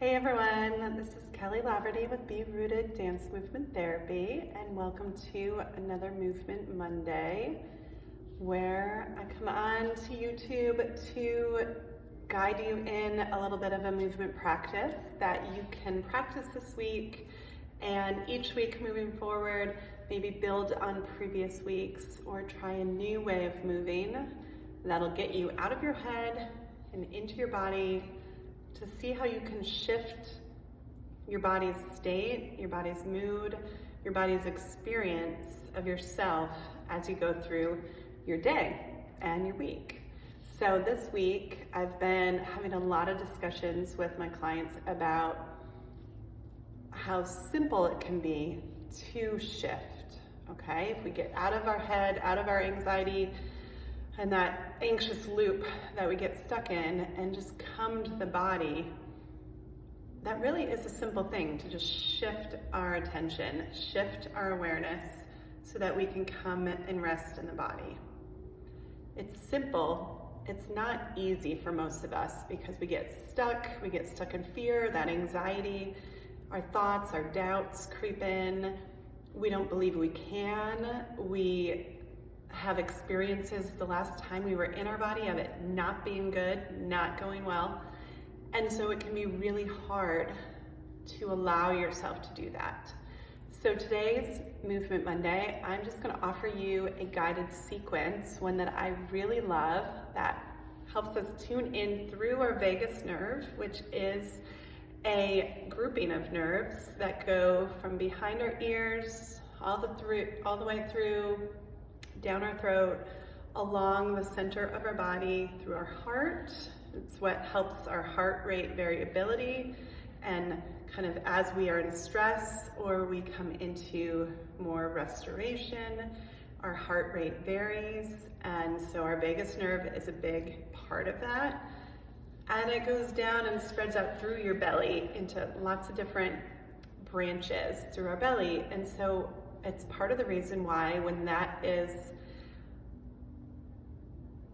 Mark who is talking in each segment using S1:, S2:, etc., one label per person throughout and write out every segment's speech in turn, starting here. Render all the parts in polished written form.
S1: Hey everyone, this is Kelly Laverty with Be Rooted Dance Movement Therapy, and welcome to another Movement Monday where I come on to YouTube to guide you in a little bit of a movement practice that you can practice this week, and each week moving forward, maybe build on previous weeks or try a new way of moving that'll get you out of your head and into your body to see how you can shift your body's state, your body's mood, your body's experience of yourself as you go through your day and your week. So this week, I've been having a lot of discussions with my clients about how simple it can be to shift, okay? If we get out of our head, out of our anxiety, and that anxious loop that we get stuck in and just come to the body, that really is a simple thing to just shift our attention, shift our awareness so that we can come and rest in the body. It's simple. It's not easy for most of us because we get stuck in fear, that anxiety, our thoughts, our doubts creep in. We don't believe we can. We have experiences the last time we were in our body of it not being good, not going well. And so it can be really hard to allow yourself to do that. So today's Movement Monday, I'm just going to offer you a guided sequence, one that I really love that helps us tune in through our vagus nerve, which is a grouping of nerves that go from behind our ears all the way through down our throat, along the center of our body, through our heart. It's what helps our heart rate variability, and kind of as we are in stress or we come into more restoration, our heart rate varies, and so our vagus nerve is a big part of that. And it goes down and spreads out through your belly into lots of different branches through our belly. And so it's part of the reason why when that is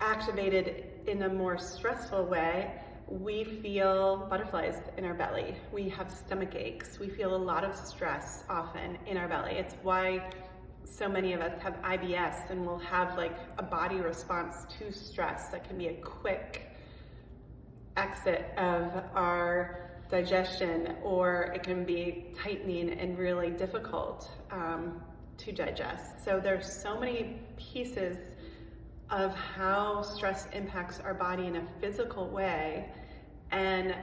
S1: activated in a more stressful way, we feel butterflies in our belly. We have stomach aches. We feel a lot of stress often in our belly. It's why so many of us have IBS and will have like a body response to stress that can be a quick exit of our digestion, or it can be tightening and really difficult to digest. So there's so many pieces of how stress impacts our body in a physical way, and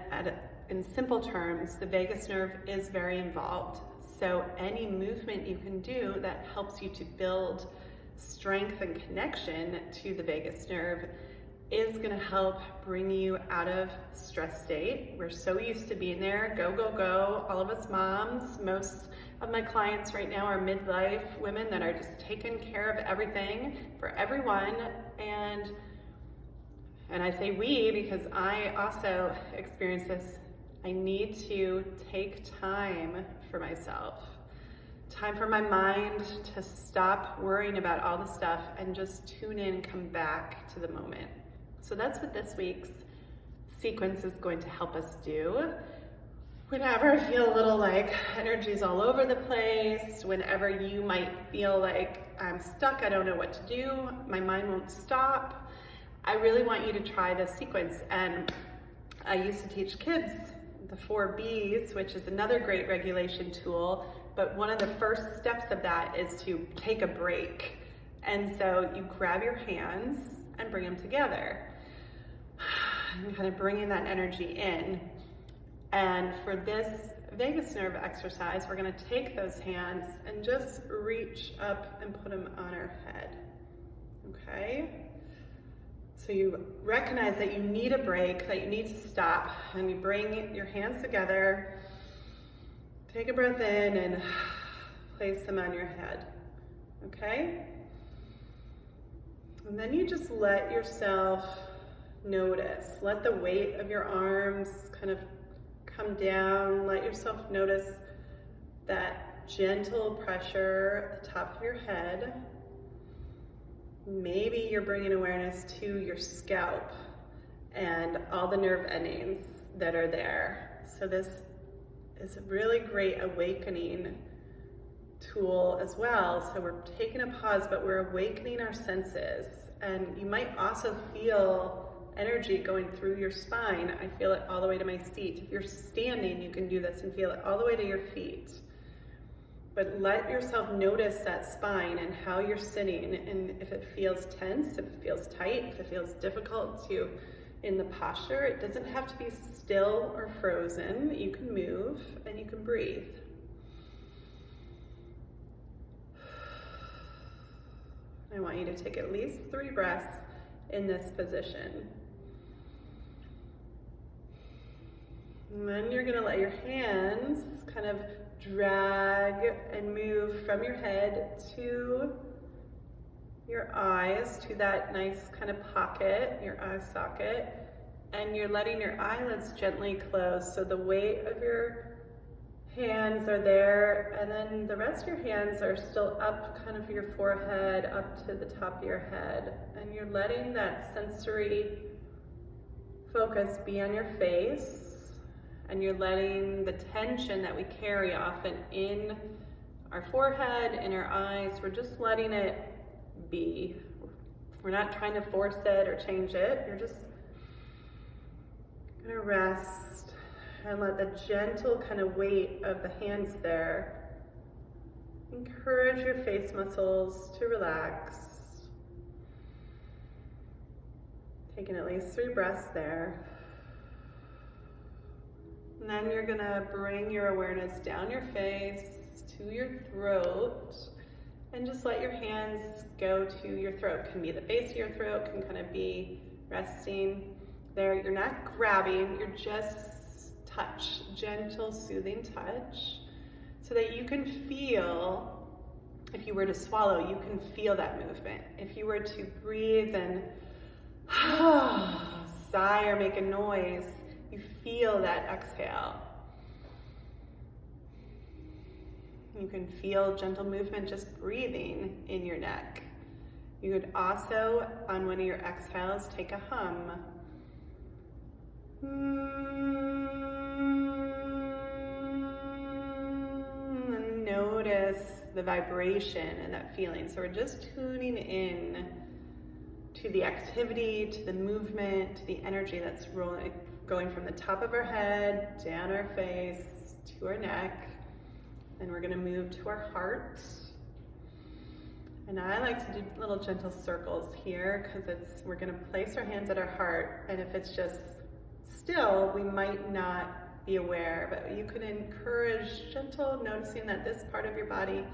S1: in simple terms, the vagus nerve is very involved. So any movement you can do that helps you to build strength and connection to the vagus nerve is going to help bring you out of stress state. We're so used to being there, go, go, go. All of us moms, most of my clients right now are midlife women that are just taking care of everything for everyone. And I say we because I also experience this. I need to take time for myself, time for my mind to stop worrying about all the stuff and just tune in and come back to the moment. So that's what this week's sequence is going to help us do. Whenever I feel a little like energy's all over the place, whenever you might feel like I'm stuck, I don't know what to do, my mind won't stop, I really want you to try this sequence. And I used to teach kids the 4 B's, which is another great regulation tool, but one of the first steps of that is to take a break. And so you grab your hands and bring them together. And kind of bringing that energy in. And for this vagus nerve exercise, we're going to take those hands and just reach up and put them on our head. Okay? So you recognize that you need a break, that you need to stop, and you bring your hands together, take a breath in, and place them on your head. Okay? And then you just let yourself notice. Let the weight of your arms kind of come down. Let yourself notice that gentle pressure at the top of your head. Maybe you're bringing awareness to your scalp and all the nerve endings that are there. So this is a really great awakening tool as well. So we're taking a pause, but we're awakening our senses. And you might also feel energy going through your spine. I feel it all the way to my feet. If you're standing, you can do this and feel it all the way to your feet. But let yourself notice that spine and how you're sitting, and if it feels tense, if it feels tight, if it feels difficult to in the posture. It doesn't have to be still or frozen. You can move and you can breathe. I want you to take at least 3 breaths in this position. And then you're going to let your hands kind of drag and move from your head to your eyes, to that nice kind of pocket, your eye socket, and you're letting your eyelids gently close. So the weight of your hands are there, and then the rest of your hands are still up kind of your forehead, up to the top of your head. And you're letting that sensory focus be on your face, and you're letting the tension that we carry often in our forehead, in our eyes, we're just letting it be. We're not trying to force it or change it. You're just gonna rest and let the gentle kind of weight of the hands there encourage your face muscles to relax. Taking at least 3 breaths there. And then you're gonna bring your awareness down your face to your throat, and just let your hands go to your throat. Can be the base of your throat, can kind of be resting there. You're not grabbing, you're just touch, gentle, soothing touch, so that you can feel, if you were to swallow, you can feel that movement. If you were to breathe and sigh or make a noise, you feel that exhale. You can feel gentle movement just breathing in your neck. You could also, on one of your exhales, take a hum. And notice the vibration and that feeling. So we're just tuning in to the activity, to the movement, to the energy that's going from the top of our head, down our face, to our neck. And we're gonna move to our heart. And I like to do little gentle circles here, because we're gonna place our hands at our heart, and if it's just still, we might not be aware, but you can encourage gentle noticing that this part of your body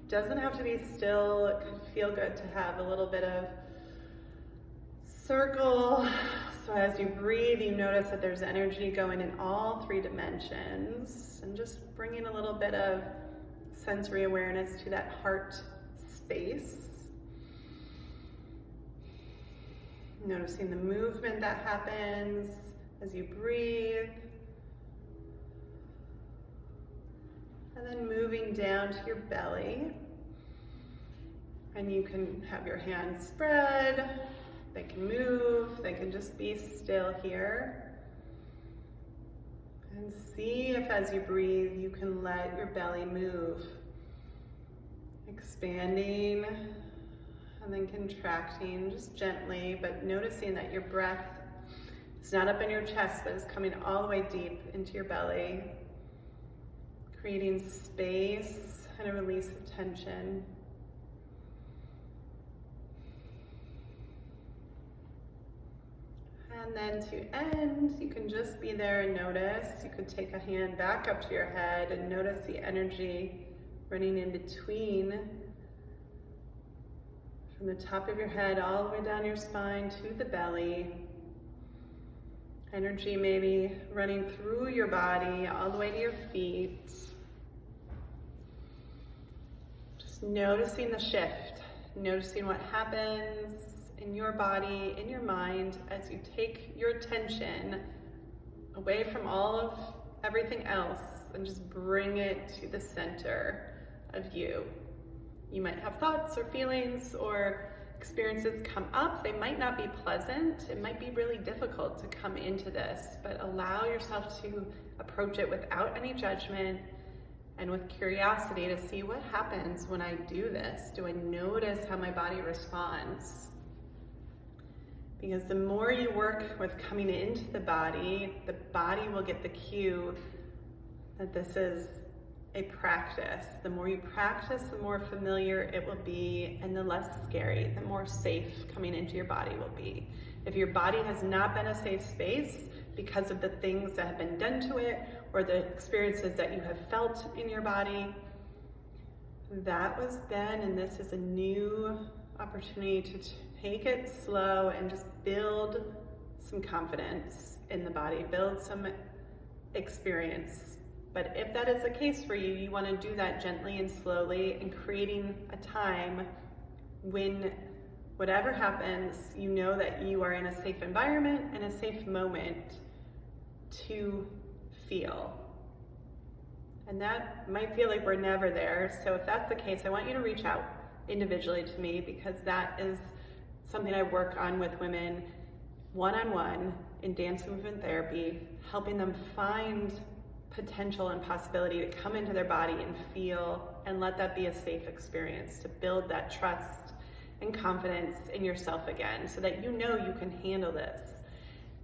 S1: doesn't have to be still. It could feel good to have a little bit of circle. So as you breathe, you notice that there's energy going in all 3 dimensions, and just bringing a little bit of sensory awareness to that heart space. Noticing the movement that happens as you breathe. And then moving down to your belly. And you can have your hands spread. They can move, they can just be still here. And see if as you breathe, you can let your belly move. Expanding and then contracting just gently, but noticing that your breath is not up in your chest, but is coming all the way deep into your belly. Creating space and a release of tension. And then to end, you can just be there and notice. You could take a hand back up to your head and notice the energy running in between, from the top of your head all the way down your spine to the belly. Energy maybe running through your body all the way to your feet. Just noticing the shift, noticing what happens in your body, in your mind, as you take your attention away from all of everything else and just bring it to the center of you. You might have thoughts or feelings or experiences come up, they might not be pleasant. It might be really difficult to come into this, but allow yourself to approach it without any judgment and with curiosity to see what happens when I do this. Do I notice how my body responds? Because the more you work with coming into the body will get the cue that this is a practice. The more you practice, the more familiar it will be, and the less scary, the more safe coming into your body will be. If your body has not been a safe space because of the things that have been done to it or the experiences that you have felt in your body, that was then, and this is a new opportunity to take it slow and just build some confidence in the body, build some experience. But if that is the case for you, you want to do that gently and slowly, and creating a time when whatever happens, you know that you are in a safe environment and a safe moment to feel. And that might feel like we're never there. So if that's the case, I want you to reach out individually to me, because that is something I work on with women one-on-one in dance movement therapy, helping them find potential and possibility to come into their body and feel, and let that be a safe experience, to build that trust and confidence in yourself again, so that you know you can handle this.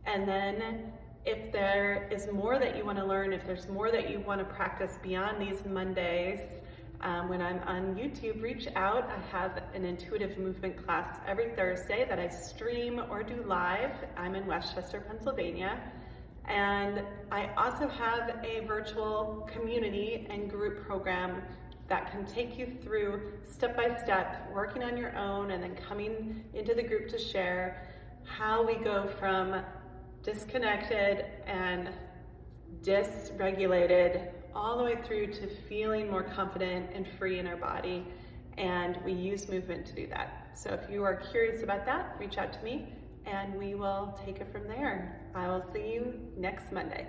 S1: And then if there is more that you want to learn, if there's more that you want to practice beyond these Mondays, when I'm on YouTube, reach out. I have an intuitive movement class every Thursday that I stream or do live. I'm in Westchester, Pennsylvania. And I also have a virtual community and group program that can take you through step by step, working on your own and then coming into the group to share how we go from disconnected and dysregulated all the way through to feeling more confident and free in our body. And we use movement to do that. So if you are curious about that, reach out to me and we will take it from there. I will see you next Monday.